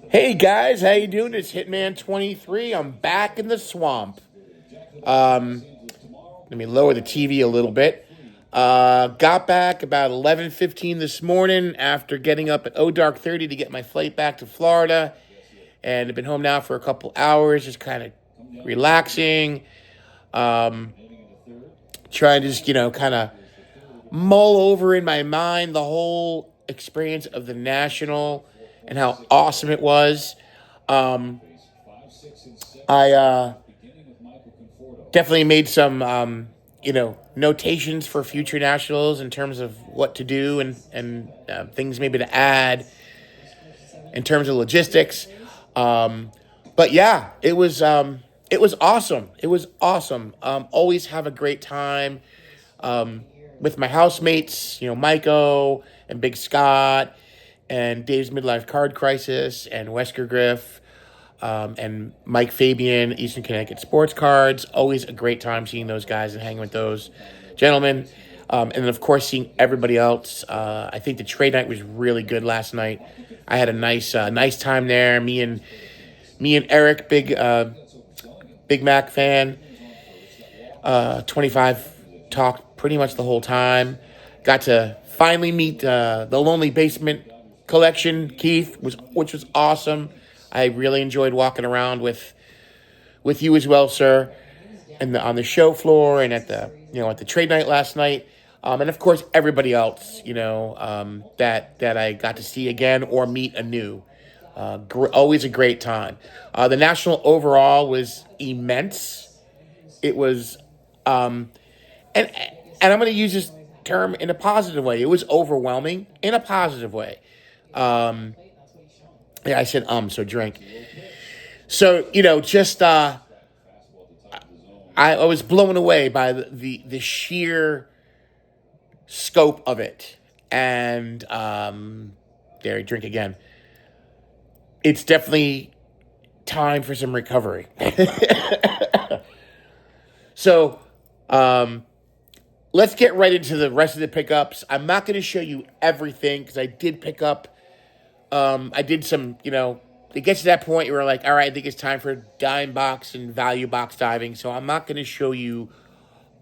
Hey guys, how you doing? It's Hitman 23. I'm back in the swamp. Let me lower the TV a little bit. Got back about 11:15 this morning after getting up at dark 30 to get my flight back to Florida, and I've been home now for a couple hours, just kind of relaxing, trying to just kind of mull over in my mind the whole experience of the National and how awesome it was. I definitely made some, notations for future nationals in terms of what to do and things maybe to add in terms of logistics. But yeah, it was awesome. It was awesome. Always have a great time with my housemates, Maiko and Big Scott and Dave's Midlife Card Crisis and Wesker Griff. And Mike Fabian, Eastern Connecticut Sports Cards. Always a great time seeing those guys and hanging with those gentlemen. And then, of course, seeing everybody else. I think the trade night was really good last night. I had a nice time there. Me and Eric, Big Mac fan. 25 talked pretty much the whole time. Got to finally meet the Lonely Basement Collection, Keith, which was awesome. I really enjoyed walking around with you as well, sir, and on the show floor and at the trade night last night, and of course everybody else, that I got to see again or meet anew. Always a great time. The National overall was immense. It was, and I'm going to use this term in a positive way. It was overwhelming in a positive way. Yeah, I said so drink. So, just I was blown away by the sheer scope of it. And there, drink again. It's definitely time for some recovery. So, let's get right into the rest of the pickups. I'm not going to show you everything because I did pick up. I did some, it gets to that point where we're like, all right, I think it's time for dime box and value box diving. So I'm not going to show you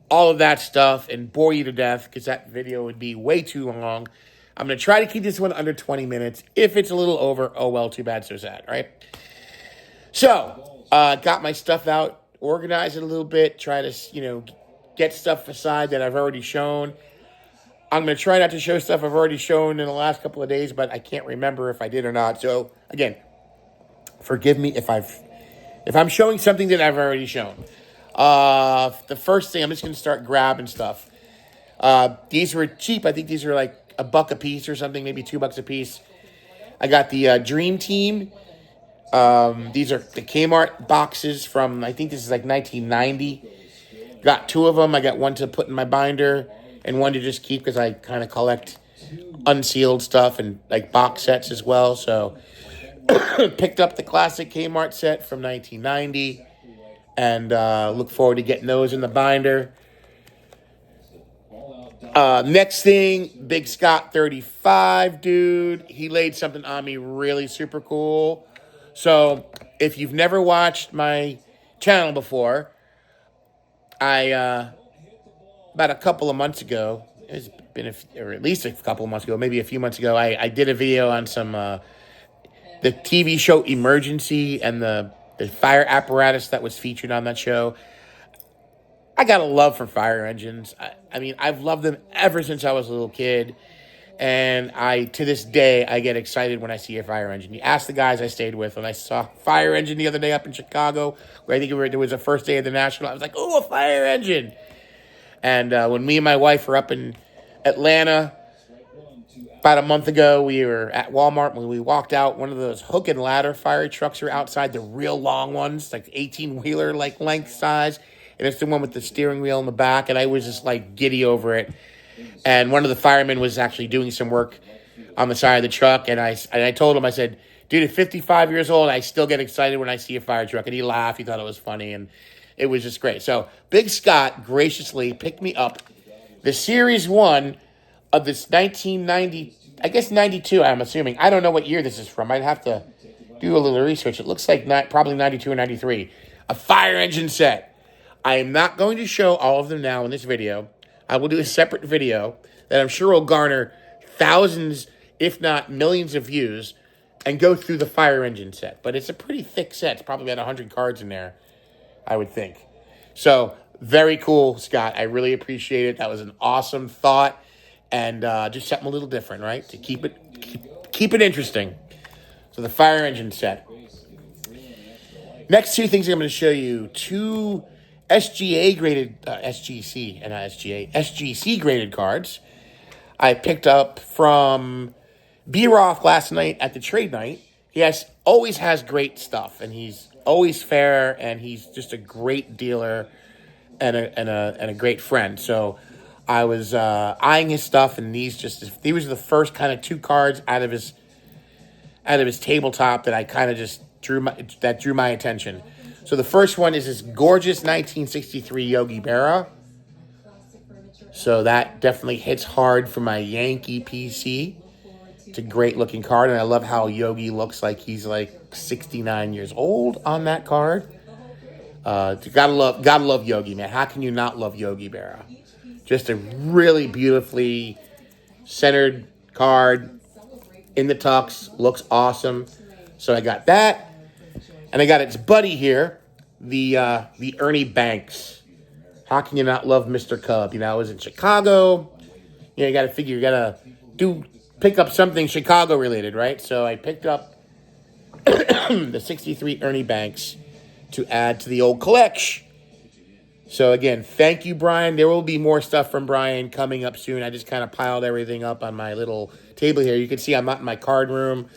all of that stuff and bore you to death because that video would be way too long. I'm going to try to keep this one under 20 minutes. If it's a little over, oh well, too bad, so sad, right? So, got my stuff out, organize it a little bit, try to, get stuff aside that I've already shown. I'm going to try not to show stuff I've already shown in the last couple of days, but I can't remember if I did or not. So, again, forgive me if I'm showing something that I've already shown. The first thing, I'm just going to start grabbing stuff. These were cheap. I think these were like $1 a piece or something, maybe $2 a piece. I got the Dream Team. These are the Kmart boxes from, I think this is like 1990. Got 2 of them. I got one to put in my binder and one to just keep because I kind of collect unsealed stuff and like box sets as well. So picked up the classic Kmart set from 1990 and look forward to getting those in the binder. Next thing, Big Scott 35, dude. He laid something on me really super cool. So if you've never watched my channel before, about a couple of months ago, it's been or at least a couple of months ago, maybe a few months ago, I did a video on some the TV show Emergency and the fire apparatus that was featured on that show. I got a love for fire engines. I mean, I've loved them ever since I was a little kid. And to this day, I get excited when I see a fire engine. You ask the guys I stayed with, when I saw a fire engine the other day up in Chicago, where I think it was the first day of the National, I was like, oh, a fire engine. And when me and my wife were up in Atlanta about a month ago, we were at Walmart. When we walked out, one of those hook and ladder fire trucks were outside, the real long ones, like 18-wheeler like length size. And it's the one with the steering wheel in the back. And I was just like giddy over it. And one of the firemen was actually doing some work on the side of the truck. And I told him, I said, dude, at 55 years old, I still get excited when I see a fire truck. And he laughed. He thought it was funny. And it was just great. So Big Scott graciously picked me up the Series 1 of this 1990 I guess 92, I'm assuming. I don't know what year this is from. I'd have to do a little research. It looks like probably 92 or 93. A fire engine set. I am not going to show all of them now in this video. I will do a separate video that I'm sure will garner thousands, if not millions of views, and go through the fire engine set. But it's a pretty thick set. It's probably about 100 cards in there, I would think. So, very cool, Scott. I really appreciate it. That was an awesome thought. And just something a little different, right? To keep it interesting. So the fire engine set. Next two things I'm going to show you. Two SGA graded, SGC, and not SGA, SGC graded cards. I picked up from B-Roth last night at the trade night. He always has great stuff, and he's always fair, and he's just a great dealer and a great friend. So I was eyeing his stuff, and these were the first kind of two cards out of his tabletop that I kind of just drew my attention. So the first one is this gorgeous 1963 Yogi Berra. So that definitely hits hard for my Yankee PC. It's a great looking card, and I love how Yogi looks like he's like 69 years old on that card. Gotta love Yogi, man. How can you not love Yogi Berra? Just a really beautifully centered card in the tux. Looks awesome. So I got that. And I got its buddy here, the Ernie Banks. How can you not love Mr. Cub? I was in Chicago. You got to figure, you got to pick up something Chicago related, right? So I picked up the 63 Ernie Banks to add to the old collection. So again, thank you, Brian. There will be more stuff from Brian coming up soon. I just kind of piled everything up on my little table here. You can see I'm not in my card room.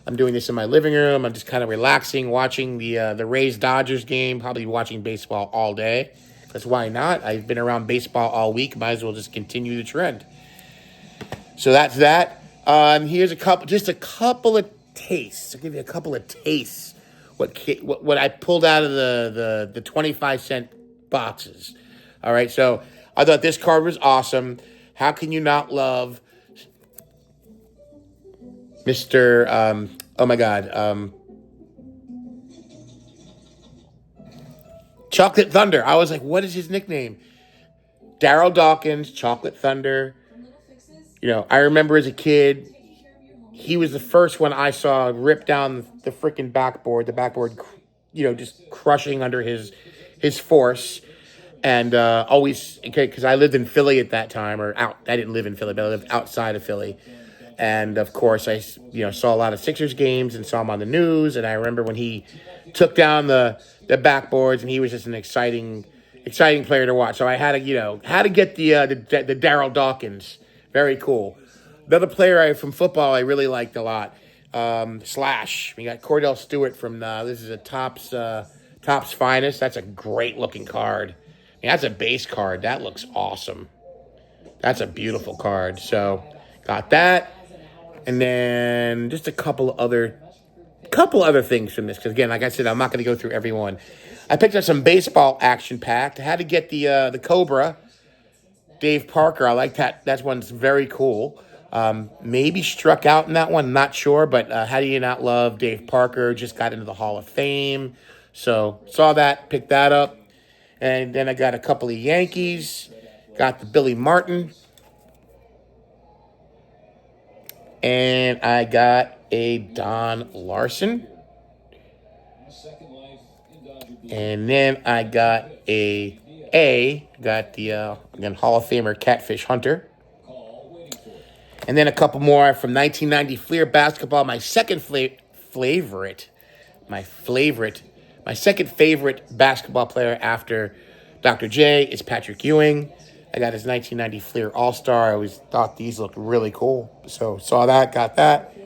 I'm doing this in my living room. I'm just kind of relaxing, watching the Rays-Dodgers game, probably watching baseball all day. That's why not. I've been around baseball all week. Might as well just continue the trend. So that's that. Here's a couple of tastes. I'll give you a couple of tastes. What I pulled out of the 25-cent boxes. All right, so I thought this card was awesome. How can you not love Mr. Chocolate Thunder? I was like, what is his nickname? Daryl Dawkins, Chocolate Thunder. I remember as a kid, he was the first one I saw rip down the freaking backboard. The backboard, just crushing under his force. And always, because I lived in Philly at that time, I didn't live in Philly, but I lived outside of Philly. And of course, I saw a lot of Sixers games and saw him on the news. And I remember when he took down the backboards, and he was just an exciting player to watch. So I had to get the Daryl Dawkins. Very cool. Another player from football I really liked a lot. Slash. We got Cordell Stewart from this is a Topps Finest. That's a great looking card. That's a base card. That looks awesome. That's a beautiful card. So got that. And then just a couple other things from this. Because again, like I said, I'm not going to go through every one. I picked up some baseball action packed. I had to get the Cobra, Dave Parker. I like that. That one's very cool. Maybe struck out in that one. Not sure. But how do you not love Dave Parker? Just got into the Hall of Fame. So saw that, picked that up. And then I got a couple of Yankees. Got the Billy Martin. And I got a Don Larson. And then I got the again, Hall of Famer Catfish Hunter. And then a couple more from 1990 Fleer basketball. My second favorite basketball player after Dr. J is Patrick Ewing. I got his 1990 Fleer All-Star. I always thought these looked really cool. So saw that, got that.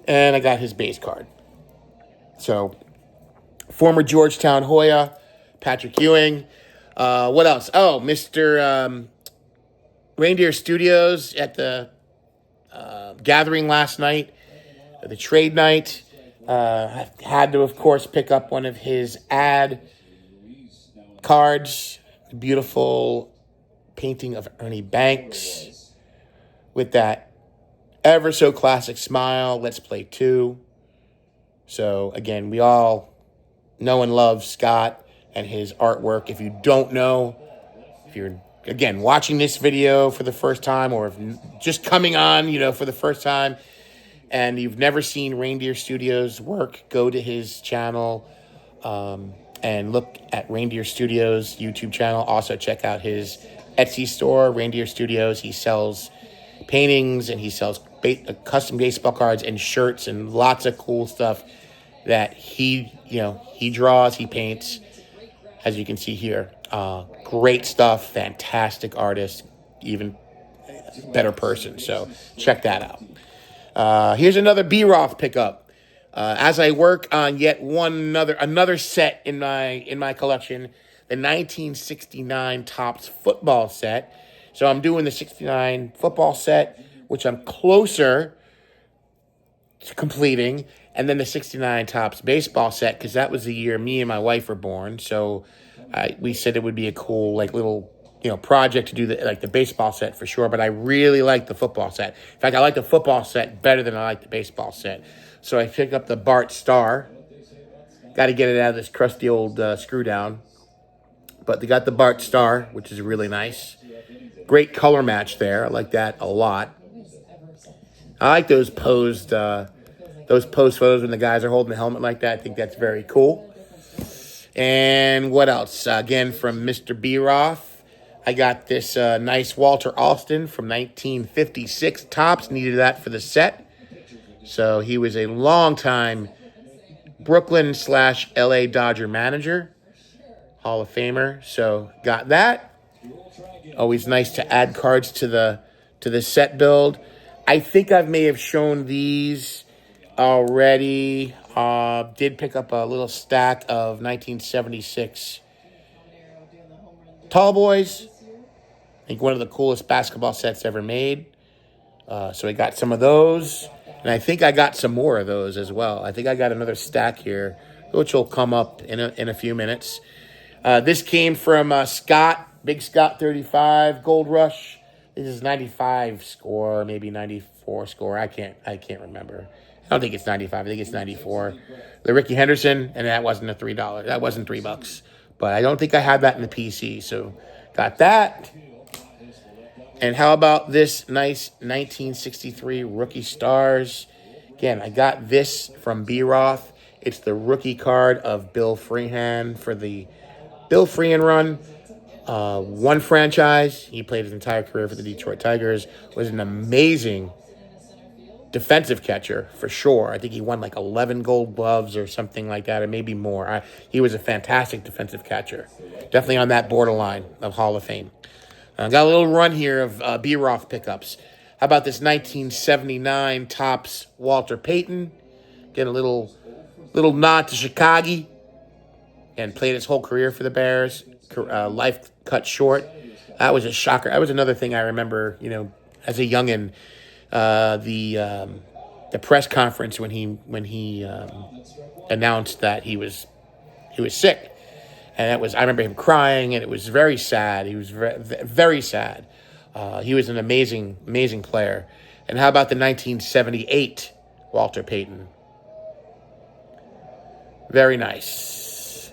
And I got his base card. So former Georgetown Hoya, Patrick Ewing. What else? Oh, Mr. Reindeer Studios at the gathering last night, the trade night. I had to, of course, pick up one of his ad cards. Beautiful painting of Ernie Banks with that Ever So Classic Smile, Let's Play 2. So, again, we all know and love Scott and his artwork. If you don't know, if you're, again, watching this video for the first time, or if just coming on, for the first time, and you've never seen Reindeer Studios work, go to his channel and look at Reindeer Studios YouTube channel. Also check out his Etsy store, Reindeer Studios. He sells paintings and he sells custom baseball cards and shirts and lots of cool stuff that he draws, he paints, as you can see here. Great stuff, fantastic artist, even better person. So check that out. Here's another B-Roth pickup. As I work on yet another set in my collection, the 1969 Topps football set. So I'm doing the 69 football set, which I'm closer to completing, and then the 69 Topps baseball set, because that was the year me and my wife were born. So we said it would be a cool little project to do the baseball set for sure. But I really like the football set. In fact, I like the football set better than I like the baseball set. So I picked up the Bart Star. Got to get it out of this crusty old screw down. But they got the Bart Star, which is really nice. Great color match there. I like that a lot. I like those posed photos when the guys are holding the helmet like that. I think that's very cool. And what else? Again, from Mr. B-Roth, I got this nice Walter Alston from 1956 Topps. Needed that for the set. So he was a long-time Brooklyn/LA Dodger manager, Hall of Famer. So got that. Always nice to add cards to the set build. I think I may have shown these already. Did pick up a little stack of 1976 Tall Boys. I think one of the coolest basketball sets ever made. So I got some of those. And I think I got some more of those as well. I think I got another stack here, which will come up in a few minutes. This came from Scott, Big Scott 35, Gold Rush. This is 95 score, maybe 94 score. I can't remember. I don't think it's 95. I think it's 94. The Ricky Henderson, and that wasn't $3. That wasn't $3. But I don't think I had that in the PC. So got that. And how about this nice 1963 Rookie Stars? Again, I got this from B-Roth. It's the rookie card of Bill Freehan for the Bill Freehan run. One franchise. He played his entire career for the Detroit Tigers. Was an amazing defensive catcher for sure. I think he won 11 Gold Gloves or something like that, or maybe more. He was a fantastic defensive catcher. Definitely on that borderline of Hall of Fame. Got a little run here of B-Roth pickups. How about this 1979 Topps Walter Payton? Get a little nod to Chicago. And played his whole career for the Bears. Life cut short. That was a shocker. That was another thing I remember, as a youngin'. The press conference when he announced that he was sick. And I remember him crying, and it was very sad. He was very, very sad. He was an amazing, amazing player. And how about the 1978 Walter Payton? Very nice.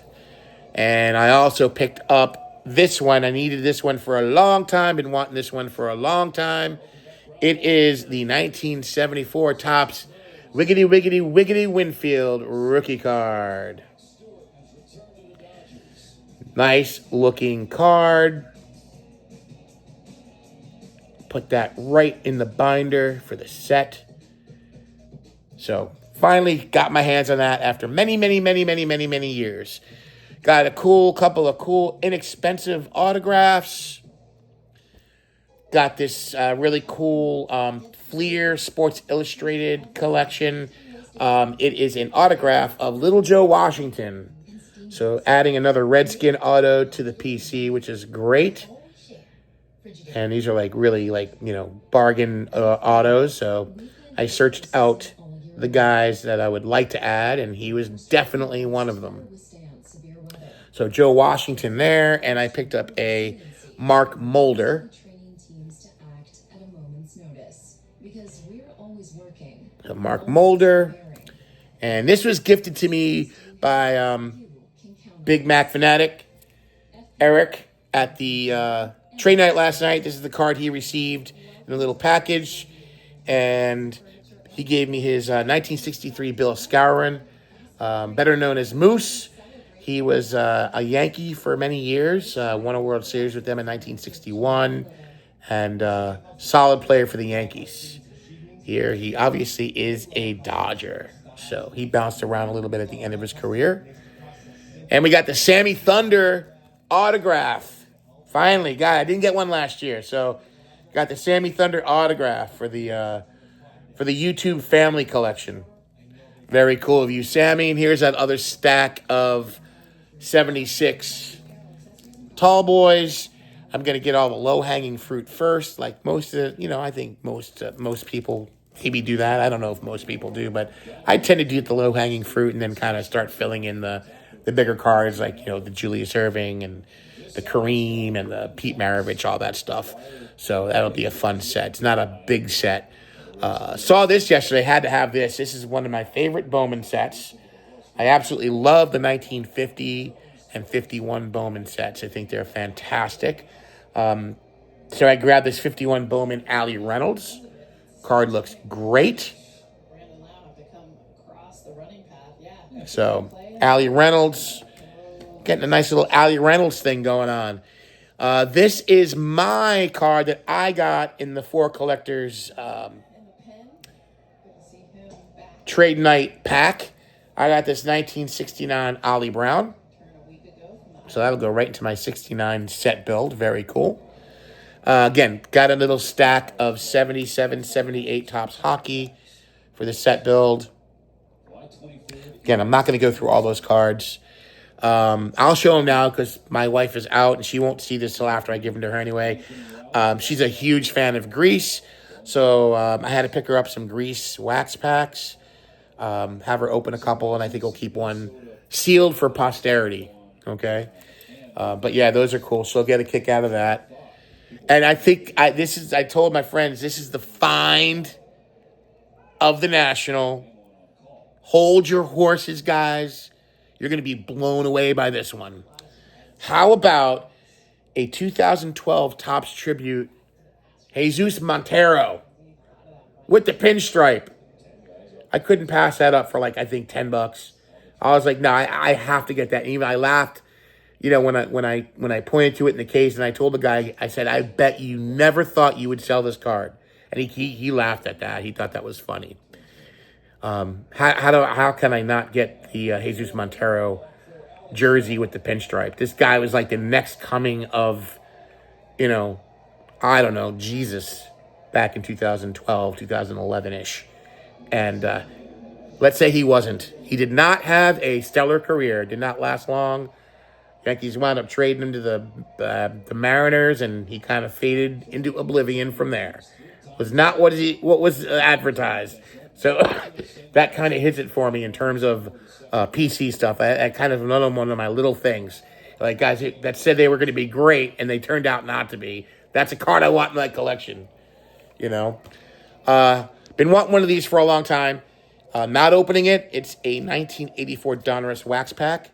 And I also picked up this one. I needed this one for a long time. Been wanting this one for a long time. It is the 1974 Topps Wiggity Wiggity Wiggity Winfield rookie card. Nice looking card. Put that right in the binder for the set. So finally got my hands on that after many, many, many, many, many, many years. Got a couple of cool, inexpensive autographs. Got this really cool Fleer Sports Illustrated collection. It is an autograph of Little Joe Washington. So adding another Redskin auto to the PC, which is great. And these are really bargain autos. So I searched out the guys that I would like to add, and he was definitely one of them. So Joe Washington there, and I picked up a Mark Mulder. Mark Mulder. And this was gifted to me by Big Mac fanatic Eric at the trade night last night. This is the card he received in a little package. And he gave me his 1963 Bill Skowron, better known as Moose. He was a Yankee for many years, won a World Series with them in 1961, and solid player for the Yankees. Here, he obviously is a Dodger, so he bounced around a little bit at the end of his career. And we got the Sammy Thunder autograph. Finally, I didn't get one last year, so got the Sammy Thunder autograph for the YouTube family collection. Very cool of you, Sammy. And here's that other stack of 76 tall boys. I'm going to get all the low-hanging fruit first, like most of the, I think most people maybe do that. I don't know if most people do, but I tend to do the low-hanging fruit and then kind of start filling in the bigger cards, like, the Julius Erving and the Kareem and the Pete Maravich, all that stuff. So that'll be a fun set. It's not a big set. Saw this yesterday, had to have this. This is one of my favorite Bowman sets. I absolutely love the 1950 and 51 Bowman sets. I think they're fantastic. So I grabbed this 51 Bowman Allie Reynolds. Card looks great. So Allie Reynolds, getting a nice little Allie Reynolds thing going on. This is my card that I got in the Four Collectors Trade Night pack. I got this 1969 Ollie Brown. So that'll go right into my 69 set build. Very cool. Again, got a little stack of 77, 78 Topps hockey for the set build. Again, I'm not going to go through all those cards. I'll show them now because my wife is out and she won't see this till after I give them to her anyway. She's a huge fan of Grease. So I had to pick her up some Grease wax packs. Have her open a couple, and I think I'll keep one sealed for posterity. Okay? But yeah, those are cool. She'll get a kick out of that. And I think I told my friends, this is the find of the National. Hold your horses, guys. You're going to be blown away by this one. How about a 2012 Topps Tribute Jesus Montero with the pinstripe? I couldn't pass that up for I think $10. I was like, no, I have to get that. And even I laughed, when I pointed to it in the case, and I told the guy, I said, I bet you never thought you would sell this card. And he laughed at that. He thought that was funny. How can I not get the Jesus Montero jersey with the pinstripe? This guy was like the next coming of, I don't know, Jesus back in 2012, 2011-ish. And let's say he wasn't. He did not have a stellar career. Did not last long. Yankees wound up trading him to the Mariners, and he kind of faded into oblivion from there. Was not what was advertised. So that kind of hits it for me in terms of PC stuff. I kind of another one of my little things. Like guys that said they were going to be great, and they turned out not to be. That's a card I want in my collection. Been wanting one of these for a long time. Not opening it. It's a 1984 Donruss wax pack.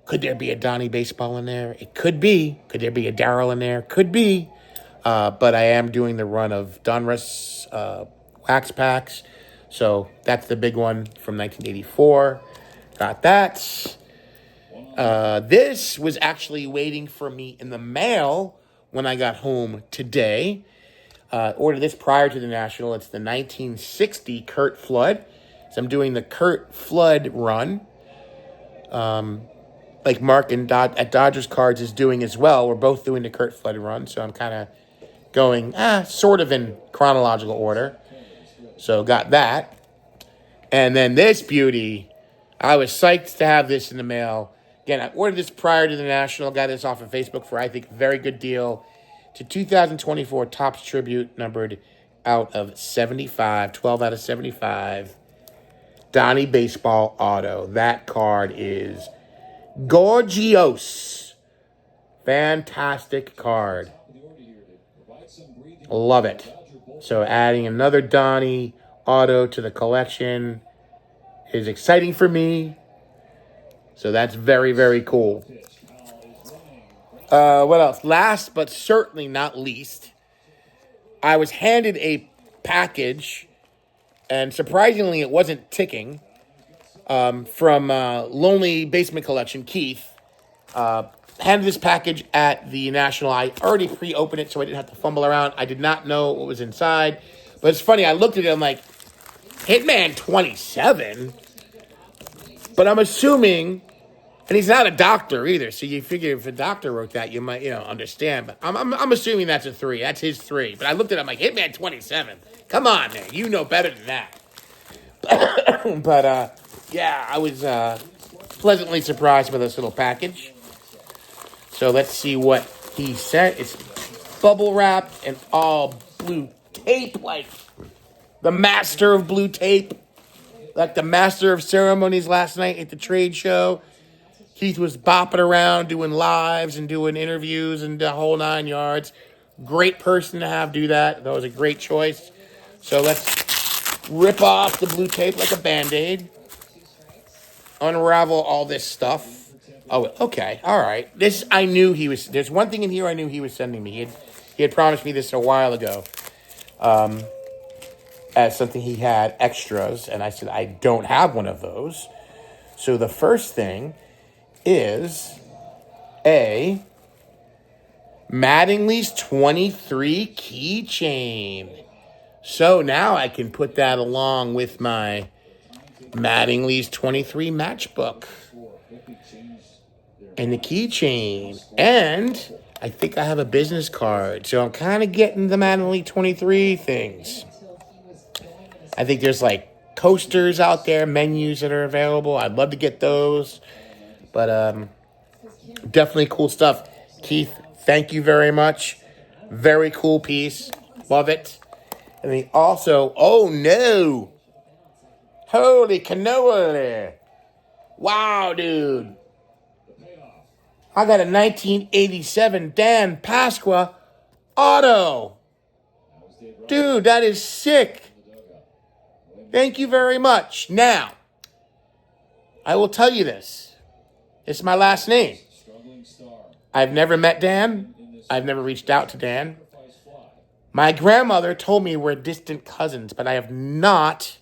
Could there be a Donnie baseball in there? It could be. Could there be a Darryl in there? Could be. But I am doing the run of Donruss wax packs. So that's the big one from 1984. Got that. This was actually waiting for me in the mail when I got home today. Ordered this prior to the National. It's the 1960 Curt Flood. So I'm doing the Curt Flood run. Like Mark at Dodgers Cards is doing as well. We're both doing the Curt Flood run. So I'm kind of going sort of in chronological order. So got that. And then this beauty. I was psyched to have this in the mail. Again, I ordered this prior to the National. Got this off of Facebook for, I think, a very good deal. To 2024 Topps Tribute, numbered out of 75, 12 out of 75. Donnie Baseball Auto. That card is gorgeous. Fantastic card. Love it. So adding another Donnie auto to the collection is exciting for me. So that's very, very cool. What else? Last but certainly not least, I was handed a package, and surprisingly it wasn't ticking, from Lonely Basement Collection, Keith. Handed this package at the National. I already pre-opened it, so I didn't have to fumble around. I did not know what was inside. But it's funny, I looked at it, I'm like, Hitman 27? But I'm assuming, and he's not a doctor either, so you figure if a doctor wrote that, you might, understand. But I'm assuming that's a 3. That's his 3. But I looked at it, I'm like, Hitman 27? Come on, man. You know better than that. But, yeah, I was pleasantly surprised by this little package. So let's see what he sent. It's bubble wrapped and all blue tape, like the master of blue tape, like the master of ceremonies last night at the trade show. Keith was bopping around doing lives and doing interviews and the whole 9 yards. Great person to have do that. That was a great choice. So let's rip off the blue tape like a Band-Aid. Unravel all this stuff. Oh, okay. All right. This, I knew he was... There's one thing in here I knew he was sending me. He had promised me this a while ago. As something he had, extras. And I said, I don't have one of those. So the first thing is a Mattingly's 23 keychain. So now I can put that along with my Mattingly's 23 matchbook. And the keychain. And I think I have a business card. So I'm kind of getting the Mattingly 23 things. I think there's like coasters out there, menus that are available. I'd love to get those. But definitely cool stuff. Keith, thank you very much. Very cool piece. Love it. And then also, oh no. Holy cannoli. Wow, dude. I got a 1987 Dan Pasqua auto. Dude, that is sick. Thank you very much. Now, I will tell you this. It's my last name. I've never met Dan. I've never reached out to Dan. My grandmother told me we're distant cousins, but I have not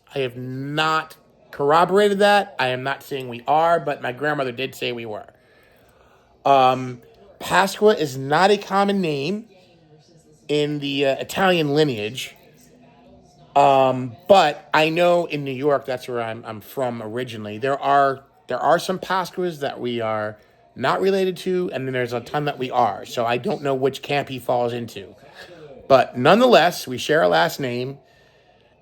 corroborated that. I am not saying we are, but my grandmother did say we were. Pasqua is not a common name in the Italian lineage. But I know in New York, that's where I'm from originally. There are some Pasquas that we are not related to, and then there's a ton that we are. So I don't know which camp he falls into. But nonetheless, we share a last name.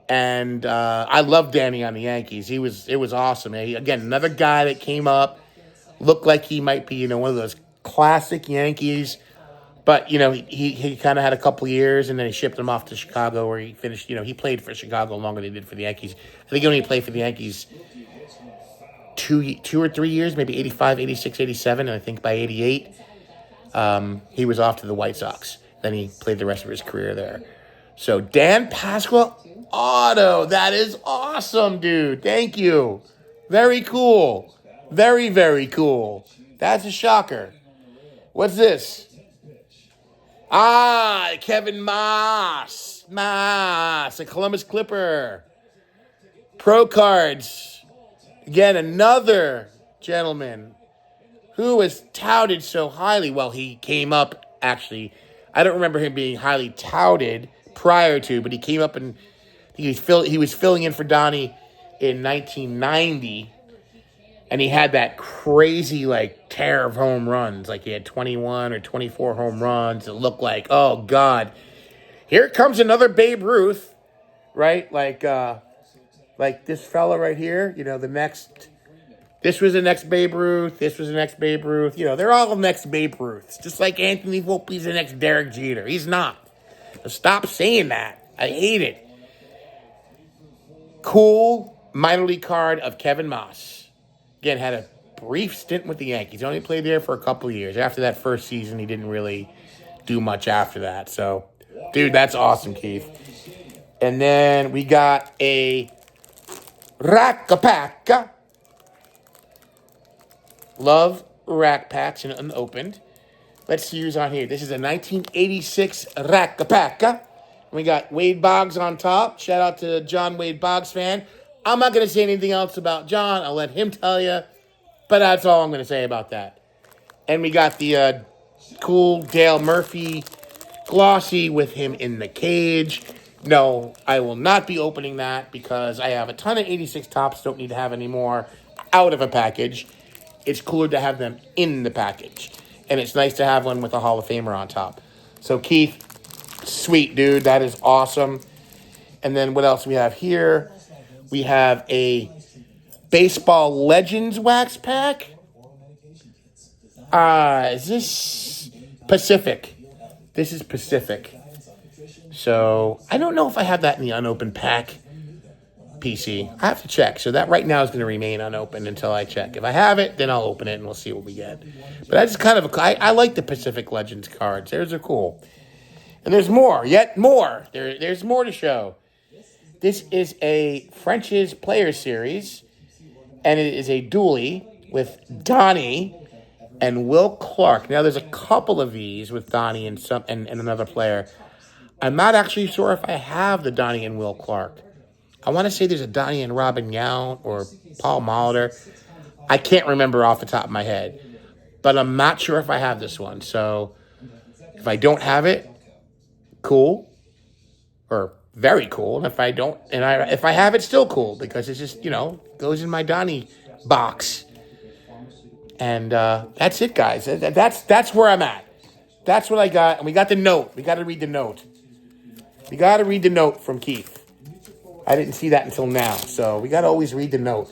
And I love Danny on the Yankees. It was awesome. Again, another guy that came up, looked like he might be, one of those classic Yankees. But, he kind of had a couple years, and then he shipped him off to Chicago where he finished, he played for Chicago longer than he did for the Yankees. I think he only played for the Yankees two or 3 years, maybe 85, 86, 87, and I think by 88, he was off to the White Sox. Then he played the rest of his career there. So, Dan Pasqua auto. That is awesome, dude. Thank you. Very cool. Very, very cool. That's a shocker. What's this? Kevin Moss. A Columbus Clipper. Pro Cards. Again, another gentleman who was touted so highly. Well, he came up, actually. I don't remember him being highly touted prior to, but he came up and he was filling in for Donnie in 1990. And he had that crazy, tear of home runs. He had 21 or 24 home runs. It looked like, oh, God. Here comes another Babe Ruth, right? Like this fella right here, this was the next Babe Ruth. This was the next Babe Ruth. They're all the next Babe Ruths. Just like Anthony Volpe's the next Derek Jeter. He's not. So stop saying that. I hate it. Cool minor league card of Kevin Moss. Again, had a brief stint with the Yankees. He only played there for a couple of years. After that first season, he didn't really do much after that. So, dude, that's awesome, Keith. And then we got a Rack-a-Pack. Love Rack Packs and unopened. Let's see who's on here. This is a 1986 Rack-a-Pack. We got Wade Boggs on top. Shout out to John Wade Boggs fan. I'm not going to say anything else about John. I'll let him tell you. But that's all I'm going to say about that. And we got the cool Dale Murphy glossy with him in the cage. No, I will not be opening that because I have a ton of 86 tops, don't need to have any more out of a package. It's cooler to have them in the package. And it's nice to have one with a Hall of Famer on top. So Keith, sweet dude, that is awesome. And then what else we have here? We have a Baseball Legends wax pack. Is this Pacific? This is Pacific. So, I don't know if I have that in the unopened pack PC. I have to check. So, that right now is going to remain unopened until I check. If I have it, then I'll open it and we'll see what we get. But that's kind of I like the Pacific Legends cards. Theirs are cool. And there's more. Yet more. There's more to show. This is a French's Player Series. And it is a dually with Donnie and Will Clark. Now, there's a couple of these with Donnie and another player. I'm not actually sure if I have the Donnie and Will Clark. I want to say there's a Donnie and Robin Yount or Paul Molitor. I can't remember off the top of my head. But I'm not sure if I have this one. So, if I don't have it, cool. Or very cool. And if I don't, if I have it, still cool. Because it's just, goes in my Donnie box. And that's it, guys. That's where I'm at. That's what I got. And we got the note. We got to read the note. We got to read the note from Keith. I didn't see that until now. So we got to always read the note.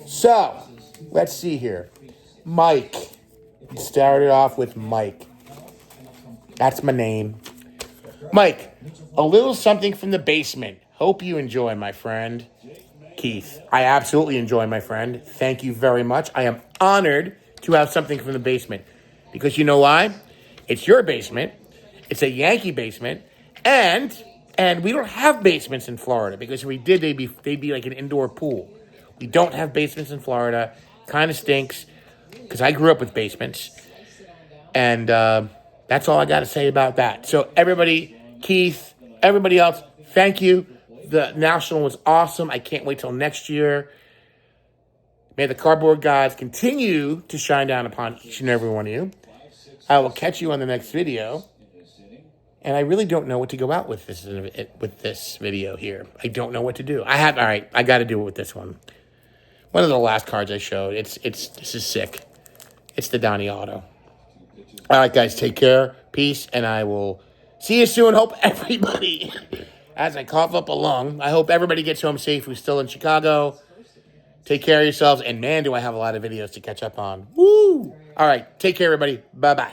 So let's see here. Mike. Started off with Mike. That's my name. Mike, a little something from the basement. Hope you enjoy, my friend. Keith, I absolutely enjoy, my friend. Thank you very much. I am honored to have something from the basement. Because you know why? It's your basement. It's a Yankee basement. And we don't have basements in Florida. Because if we did, they'd be like an indoor pool. We don't have basements in Florida. Kind of stinks. Because I grew up with basements. And that's all I got to say about that. So everybody, Keith, everybody else, thank you. The National was awesome. I can't wait till next year. May the cardboard gods continue to shine down upon each and every one of you. I will catch you on the next video. And I really don't know what to go out with this video here. I don't know what to do. All right, I got to do it with this one. One of the last cards I showed. This is sick. It's the Donnie Auto. All right, guys, take care. Peace, and I will see you soon. Hope everybody... As I cough up a lung, I hope everybody gets home safe who's still in Chicago. Take care of yourselves. And man, do I have a lot of videos to catch up on. Woo! All right. Take care, everybody. Bye-bye.